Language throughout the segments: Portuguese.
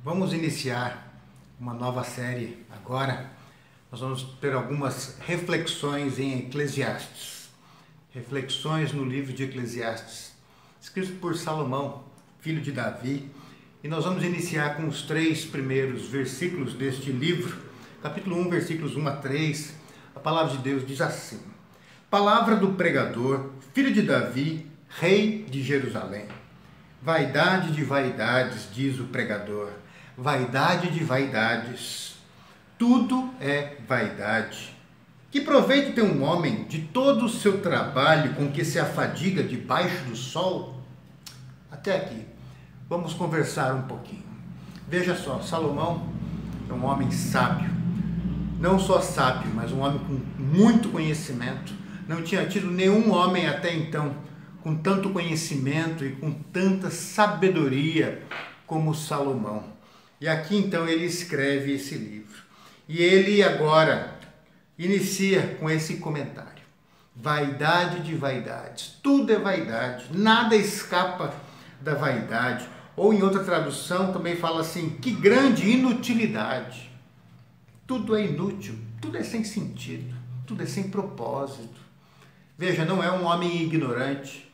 Vamos iniciar uma nova série agora. Nós vamos ter algumas reflexões em Eclesiastes. Reflexões no livro de Eclesiastes, escrito por Salomão, filho de Davi. E nós vamos iniciar com os 3 primeiros versículos deste livro. Capítulo 1, versículos 1 a 3. A palavra de Deus diz assim: Palavra do pregador, filho de Davi, rei de Jerusalém. Vaidade de vaidades, diz o pregador. Vaidade de vaidades. Tudo é vaidade. Que proveito tem um homem de todo o seu trabalho com que se afadiga debaixo do sol? Até aqui. Vamos conversar um pouquinho. Veja só, Salomão é um homem sábio. Não só sábio, mas um homem com muito conhecimento. Não tinha tido nenhum homem até então com tanto conhecimento e com tanta sabedoria como Salomão. E aqui então ele escreve esse livro. E ele agora inicia com esse comentário. Vaidade de vaidades. Tudo é vaidade. Nada escapa da vaidade. Ou em outra tradução também fala assim, que grande inutilidade. Tudo é inútil. Tudo é sem sentido. Tudo é sem propósito. Veja, não é um homem ignorante.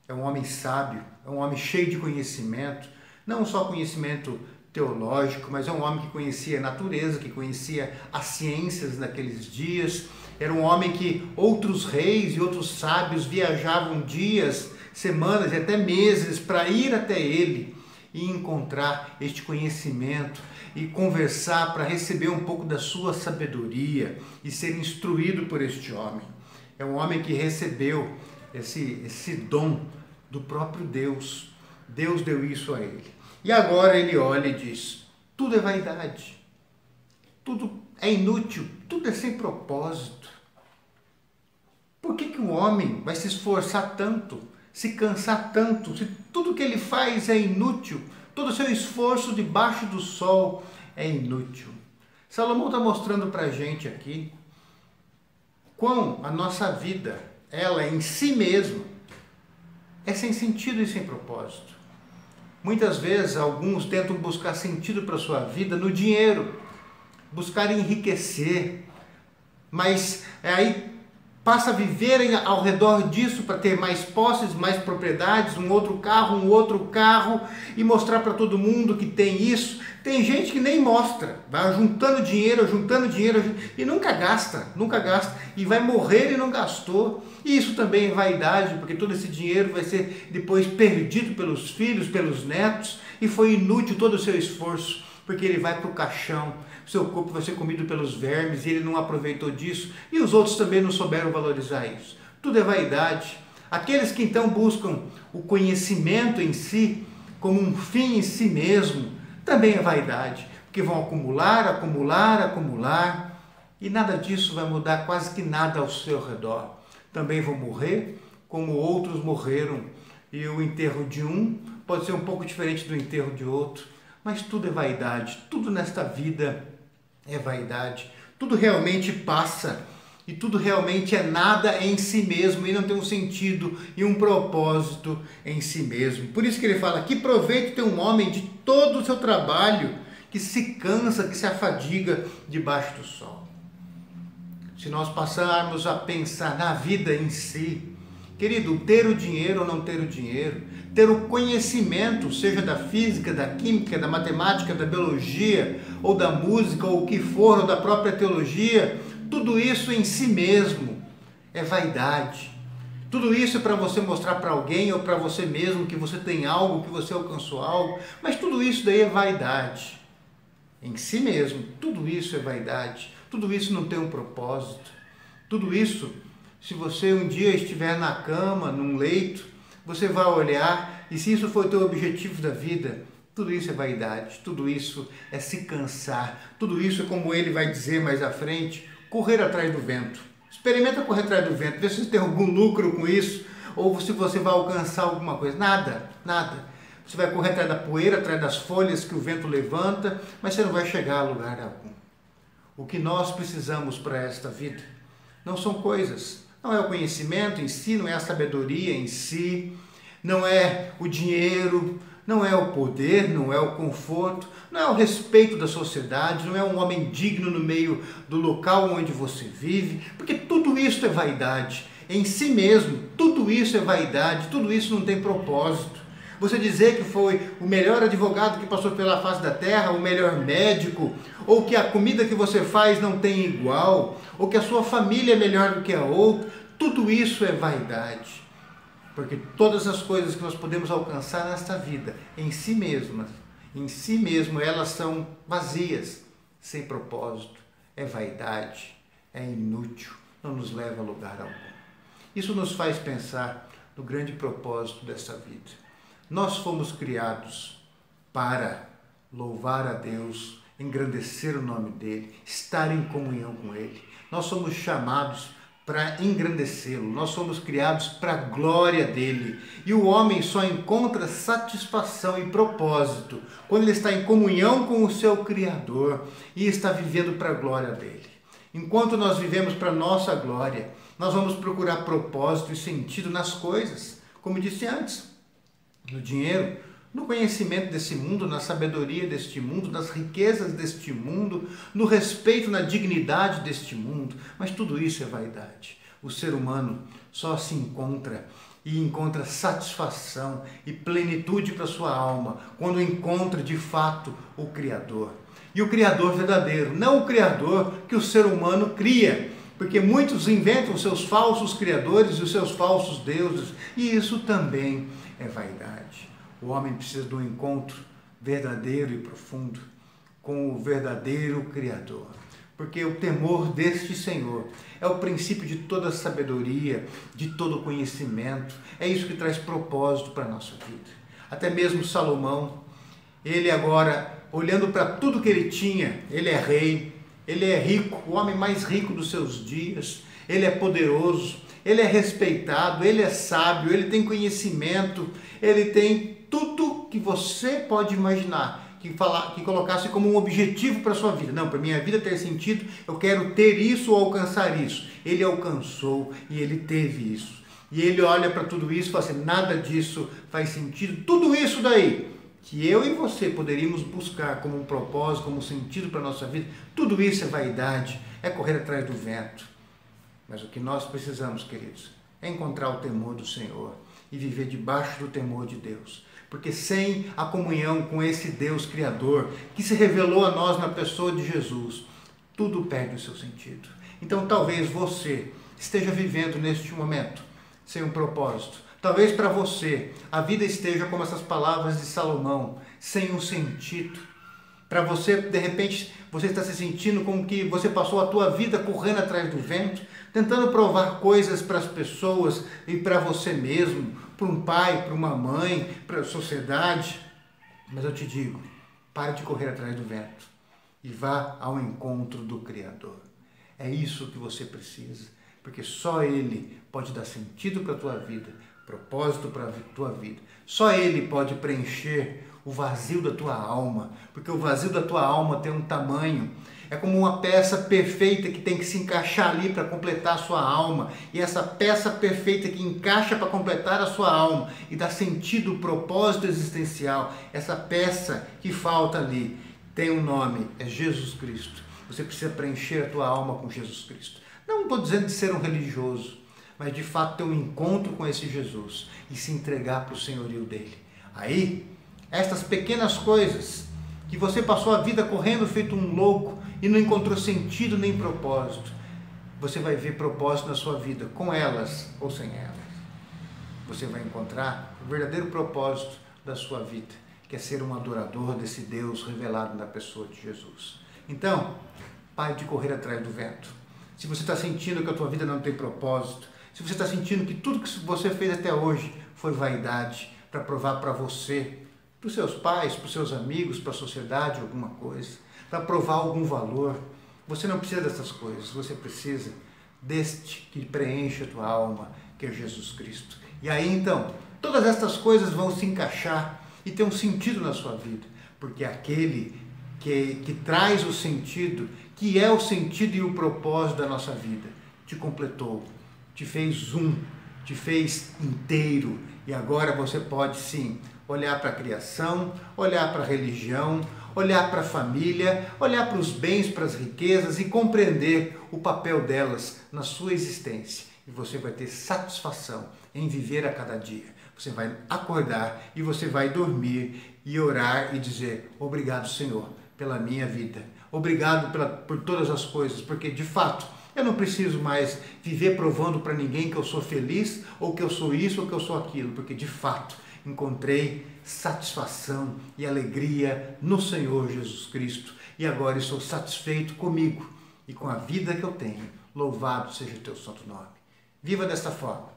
É um homem sábio. É um homem cheio de conhecimento. Não só conhecimento teológico, mas é um homem que conhecia a natureza, que conhecia as ciências daqueles dias. Era um homem que outros reis e outros sábios viajavam dias, semanas e até meses para ir até ele e encontrar este conhecimento e conversar para receber um pouco da sua sabedoria e ser instruído por este homem. É um homem que recebeu esse dom do próprio Deus. Deus deu isso a ele. E agora ele olha e diz, tudo é vaidade, tudo é inútil, tudo é sem propósito. Por que o homem vai se esforçar tanto, se cansar tanto, se tudo que ele faz é inútil, todo o seu esforço debaixo do sol é inútil? Salomão está mostrando para a gente aqui quão a nossa vida, ela em si mesma, é sem sentido e sem propósito. Muitas vezes, alguns tentam buscar sentido para a sua vida no dinheiro, buscar enriquecer, mas aí passa a viver ao redor disso para ter mais posses, mais propriedades, um outro carro e mostrar para todo mundo que tem isso. Tem gente que nem mostra, vai juntando dinheiro e nunca gasta e vai morrer e não gastou. E isso também é vaidade, porque todo esse dinheiro vai ser depois perdido pelos filhos, pelos netos, e foi inútil todo o seu esforço, porque ele vai para o caixão, seu corpo vai ser comido pelos vermes e ele não aproveitou disso, e os outros também não souberam valorizar isso. Tudo é vaidade. Aqueles que então buscam o conhecimento em si, como um fim em si mesmo, também é vaidade, porque vão acumular, e nada disso vai mudar quase que nada ao seu redor. Também vão morrer, como outros morreram, e o enterro de um pode ser um pouco diferente do enterro de outro, mas tudo é vaidade, tudo nesta vida é vaidade, tudo realmente passa, e tudo realmente é nada em si mesmo, e não tem um sentido e um propósito em si mesmo. Por isso que ele fala, que proveito tem um homem de todo o seu trabalho, que se cansa, que se afadiga debaixo do sol. Se nós passarmos a pensar na vida em si, querido, ter o dinheiro ou não ter o dinheiro, ter o conhecimento, seja da física, da química, da matemática, da biologia, ou da música, ou o que for, ou da própria teologia, tudo isso em si mesmo é vaidade. Tudo isso é para você mostrar para alguém ou para você mesmo que você tem algo, que você alcançou algo, mas tudo isso daí é vaidade. Em si mesmo, tudo isso é vaidade. Tudo isso não tem um propósito. Tudo isso, se você um dia estiver na cama, num leito, você vai olhar e se isso for o teu objetivo da vida, tudo isso é vaidade, tudo isso é se cansar, tudo isso é, como ele vai dizer mais à frente, correr atrás do vento. Experimenta correr atrás do vento, vê se você tem algum lucro com isso, ou se você vai alcançar alguma coisa. Nada. Você vai correr atrás da poeira, atrás das folhas que o vento levanta, mas você não vai chegar a lugar algum. O que nós precisamos para esta vida não são coisas, não é o conhecimento em si, não é a sabedoria em si, não é o dinheiro, não é o poder, não é o conforto, não é o respeito da sociedade, não é um homem digno no meio do local onde você vive, porque tudo isso é vaidade. Em si mesmo, tudo isso é vaidade, tudo isso não tem propósito. Você dizer que foi o melhor advogado que passou pela face da terra, o melhor médico, ou que a comida que você faz não tem igual, ou que a sua família é melhor do que a outra, tudo isso é vaidade. Porque todas as coisas que nós podemos alcançar nesta vida, em si mesmo, elas são vazias, sem propósito, é vaidade, é inútil, não nos leva a lugar algum. Isso nos faz pensar no grande propósito dessa vida. Nós fomos criados para louvar a Deus, engrandecer o nome dEle, estar em comunhão com Ele. Nós somos chamados para engrandecê-lo, nós somos criados para a glória dEle. E o homem só encontra satisfação e propósito quando ele está em comunhão com o seu Criador e está vivendo para a glória dEle. Enquanto nós vivemos para a nossa glória, nós vamos procurar propósito e sentido nas coisas, como disse antes. No dinheiro, no conhecimento desse mundo, na sabedoria deste mundo, nas riquezas deste mundo, no respeito, na dignidade deste mundo. Mas tudo isso é vaidade. O ser humano só se encontra e encontra satisfação e plenitude para sua alma quando encontra de fato o Criador. E o Criador verdadeiro, não o Criador que o ser humano cria. Porque muitos inventam os seus falsos criadores e os seus falsos deuses, e isso também é vaidade. O homem precisa de um encontro verdadeiro e profundo com o verdadeiro Criador. Porque o temor deste Senhor é o princípio de toda sabedoria, de todo conhecimento. É isso que traz propósito para a nossa vida. Até mesmo Salomão, ele agora, olhando para tudo que ele tinha, ele é rei, ele é rico, o homem mais rico dos seus dias, ele é poderoso, ele é respeitado, ele é sábio, ele tem conhecimento, ele tem tudo que você pode imaginar, que colocasse como um objetivo para a sua vida. Não, para minha vida ter sentido, eu quero ter isso ou alcançar isso. Ele alcançou e ele teve isso. E ele olha para tudo isso e fala assim, nada disso faz sentido, tudo isso daí que eu e você poderíamos buscar como um propósito, como um sentido para a nossa vida, tudo isso é vaidade, é correr atrás do vento. Mas o que nós precisamos, queridos, é encontrar o temor do Senhor e viver debaixo do temor de Deus. Porque sem a comunhão com esse Deus Criador, que se revelou a nós na pessoa de Jesus, tudo perde o seu sentido. Então talvez você esteja vivendo neste momento sem um propósito. Talvez para você a vida esteja como essas palavras de Salomão, sem um sentido. Para você, de repente, você está se sentindo como que você passou a tua vida correndo atrás do vento, tentando provar coisas para as pessoas e para você mesmo, para um pai, para uma mãe, para a sociedade. Mas eu te digo, pare de correr atrás do vento e vá ao encontro do Criador. É isso que você precisa, porque só Ele pode dar sentido para a tua vida, propósito para a tua vida. Só Ele pode preencher o vazio da tua alma, porque o vazio da tua alma tem um tamanho, é como uma peça perfeita que tem que se encaixar ali para completar a sua alma, e essa peça perfeita que encaixa para completar a sua alma e dá sentido, propósito existencial, essa peça que falta ali, tem um nome, é Jesus Cristo. Você precisa preencher a tua alma com Jesus Cristo. Não estou dizendo de ser um religioso, mas de fato ter um encontro com esse Jesus e se entregar para o senhorio dele. Aí, estas pequenas coisas que você passou a vida correndo feito um louco e não encontrou sentido nem propósito, você vai ver propósito na sua vida, com elas ou sem elas. Você vai encontrar o verdadeiro propósito da sua vida, que é ser um adorador desse Deus revelado na pessoa de Jesus. Então, pare de correr atrás do vento. Se você está sentindo que a tua vida não tem propósito, se você está sentindo que tudo que você fez até hoje foi vaidade, para provar para você, para os seus pais, para os seus amigos, para a sociedade, alguma coisa, para provar algum valor, você não precisa dessas coisas, você precisa deste que preenche a tua alma, que é Jesus Cristo. E aí então, todas estas coisas vão se encaixar e ter um sentido na sua vida, porque aquele que traz o sentido, que é o sentido e o propósito da nossa vida, te completou, te fez te fez inteiro, e agora você pode sim olhar para a criação, olhar para a religião, olhar para a família, olhar para os bens, para as riquezas e compreender o papel delas na sua existência. E você vai ter satisfação em viver a cada dia. Você vai acordar e você vai dormir e orar e dizer: obrigado, Senhor, pela minha vida. Obrigado por todas as coisas, porque de fato eu não preciso mais viver provando para ninguém que eu sou feliz, ou que eu sou isso, ou que eu sou aquilo, porque de fato encontrei satisfação e alegria no Senhor Jesus Cristo e agora estou satisfeito comigo e com a vida que eu tenho. Louvado seja o teu santo nome. Viva desta forma.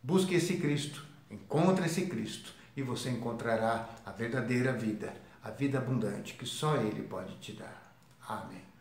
Busque esse Cristo, encontre esse Cristo e você encontrará a verdadeira vida, a vida abundante que só Ele pode te dar. Amém.